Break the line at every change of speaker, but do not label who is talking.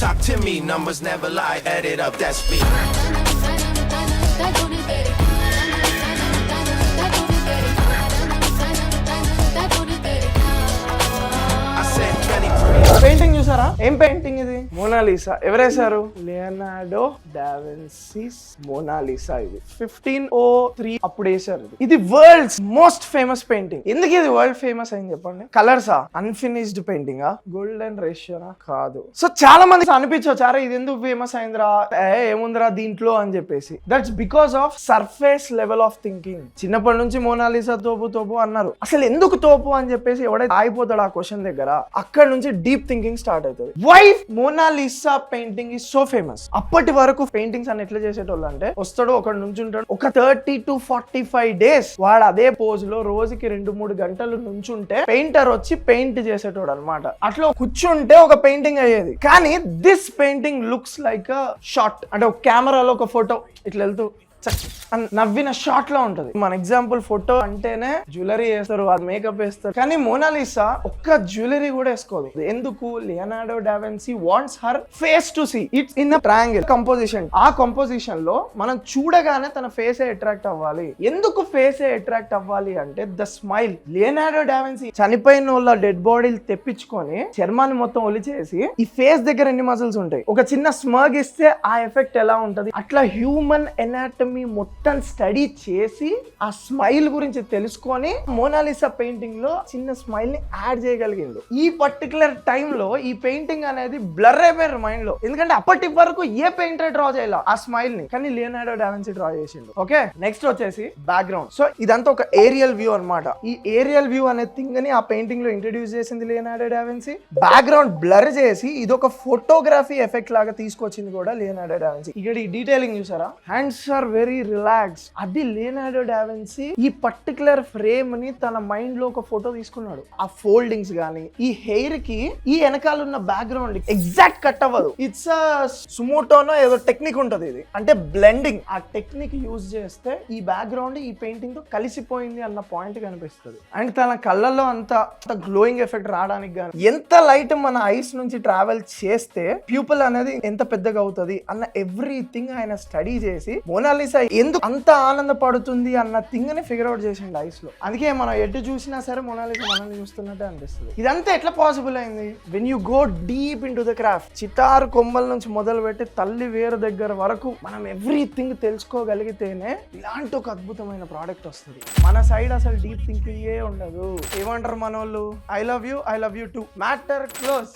Talk to me, numbers never lie, add it up, that's me. I said 23.
Painting చూసారా? ఏం painting ఇది? Mona Lisa. ఎవరేశారు? Leonardo Da Vinci's Mona Lisa. ఇది 1503 అప్పుడు వేశారు. ఇది వరల్డ్స్ మోస్ట్ ఫేమస్ పెయింటింగ్. ఎందుకు ఇది వరల్డ్ ఫేమస్ అయింది చెప్పండి? కలర్సా? అన్ఫినిష్డ్ పెయింటింగ్ గోల్డెన్ రేషియోనా? కాదు. సో చాలా మంది అనిపించవచ్చు, అరే ఇది ఎందుకు ఫేమస్ అయిందిరా, ఏముందిరా దీంట్లో అని చెప్పేసి. That's because of surface level of thinking. చిన్నప్పటి నుంచి మోనాలిసా తోపు అన్నారు. అసలు ఎందుకు తోపు అని చెప్పేసి ఎవడైతే ఆగిపోతాడు ఆ క్వశ్చన్ దగ్గర, అక్కడ నుంచి డీప్ థింకింగ్ స్టార్ట్ అవుతుంది. Why Mona Lisa painting is so famous? అప్పటి వరకు పెయింటింగ్స్ అని ఎట్లా చేసేటోళ్ళు అంటే, వస్తాడు ఒకడు నుంచి ఉంటాడు, ఒక 30 to 45 days వాడు అదే పోజ్ లో రోజుకి 2-3 గంటలు నుంచుంటే పెయింటర్ వచ్చి పెయింట్ చేసేటోడు అనమాట. అట్లా కూర్చుంటే ఒక పెయింటింగ్ అయ్యేది. కానీ this painting looks like a shot, అంటే ఒక కెమెరాలో ఒక ఫోటో ఇట్లా వెళ్తూ నవ్విన షాట్ లో ఉంటది. మన ఎగ్జాంపుల్ ఫోటో అంటేనే జ్యువెలరీ వేస్తారు, అది మేకప్ వేస్తారు. కానీ మోనాలిసా ఒక్క జ్యువెలరీ కూడా వేసుకోదు. ఎందుకు? Leonardo da Vinci wants her face to see it's in a triangle composition. ఆ కంపోజిషన్ లో మనం చూడగానే తన ఫేస్ అట్రాక్ట్ అవ్వాలి. ఎందుకు ఫేస్ అట్రాక్ట్ అవ్వాలి అంటే ద స్మైల్. లియోనార్డో డావిన్సీ చనిపోయిన వాళ్ళ డెడ్ బాడీలు తెప్పించుకొని చర్మాన్ని మొత్తం ఒలిచేసి ఈ ఫేస్ దగ్గర ఎన్ని మజిల్స్ ఉంటాయి, ఒక చిన్న స్మర్గ్ ఇస్తే ఆ ఎఫెక్ట్ ఎలా ఉంటది, అట్లా హ్యూమన్ ఎనాటమీ మొత్తం స్టడీ చేసి ఆ స్మైల్ గురించి తెలుసుకొని మోనాలిసా పెయింటింగ్ లో చిన్న స్మైల్ ని యాడ్ చేయగలిగిండు. ఈ పర్టికులర్ టైమ్ లో ఈ పెయింటింగ్ అనేది బ్లర్ అయిపోయారు మైండ్ లో. ఎందుకంటే అప్పటి వరకు ఏ పెయింటర్ డ్రా చేయాల ఆ స్మైల్ ని, కానీ లియోనార్డో డావిన్సీ డ్రా చేసిండు. ఓకే, నెక్స్ట్ వచ్చేసి బ్యాక్గ్రౌండ్. సో ఇదంతా ఒక ఏరియల్ వ్యూ అన్నమాట. ఈ ఏరియల్ వ్యూ అనే థింగ్ ని ఆ పెయింటింగ్ లో ఇంట్రడ్యూస్ చేసింది లియోనార్డో డావిన్సీ. బ్యాక్గ్రౌండ్ బ్లర్ చేసి ఇది ఒక ఫోటోగ్రఫీ ఎఫెక్ట్ లాగా తీసుకొచ్చింది కూడా లియోనార్డో డావిన్సీ. ఇక్కడ ఈ డీటెయిలింగ్ చూసారా? Hands are very relax. అది లియోనార్డో డావిన్సీ ఈ పర్టికులర్ ఫ్రేమ్ ని తన మైండ్ లో ఒక ఫోటో తీసుకున్నాడు. ఆ ఫోల్డింగ్స్ గానీ, ఈ హెయిర్ కి ఈ వెనకాల ఉన్న బ్యాక్గ్రౌండ్ ఎగ్జాక్ట్ కట్ అవ్వదు. ఇట్స్ సుమోటోనో ఏదో టెక్నిక్ ఉంటది. ఇది అంటే బ్లెండింగ్. ఆ టెక్నిక్ యూజ్ చేస్తే ఈ బ్యాక్గ్రౌండ్ ఈ పెయింటింగ్ తో కలిసిపోయింది అన్న పాయింట్ కనిపిస్తుంది. అండ్ తన కళ్ళల్లో అంత గ్లోయింగ్ ఎఫెక్ట్ రావడానికి గానీ, ఎంత లైట్ మన ఐస్ నుంచి ట్రావెల్ చేస్తే ప్యూపుల్ అనేది ఎంత పెద్దగా అవుతుంది అన్న ఎవ్రీథింగ్ ఆయన స్టడీ చేసి మోనాలిసా ఎందుకు అంత ఆనందపడుతుంది అన్న థింగ్ ని ఫిగర్ అవుట్ చేసిండు ఐస్ లో. అందుకే మనం ఎటు చూసినా సరే మోనాలిసా మనల్ని చూస్తున్నట్టే అనిపిస్తుంది. ఇదంతా ఎట్లా పాసిబుల్ అయింది? When you go deep into the craft. చితారు కొమ్మల నుంచి మొదలు పెట్టి తల్లి వేరు దగ్గర వరకు మనం ఎవ్రీథింగ్ తెలుసుకోగలిగితేనే ఇలాంటి ఒక అద్భుతమైన ప్రోడక్ట్ వస్తుంది. మన సైడ్ అసలు డీప్ థింకింగ్ ఉండదు. ఏమంటారు మన వాళ్ళు? I love you two. Matter close.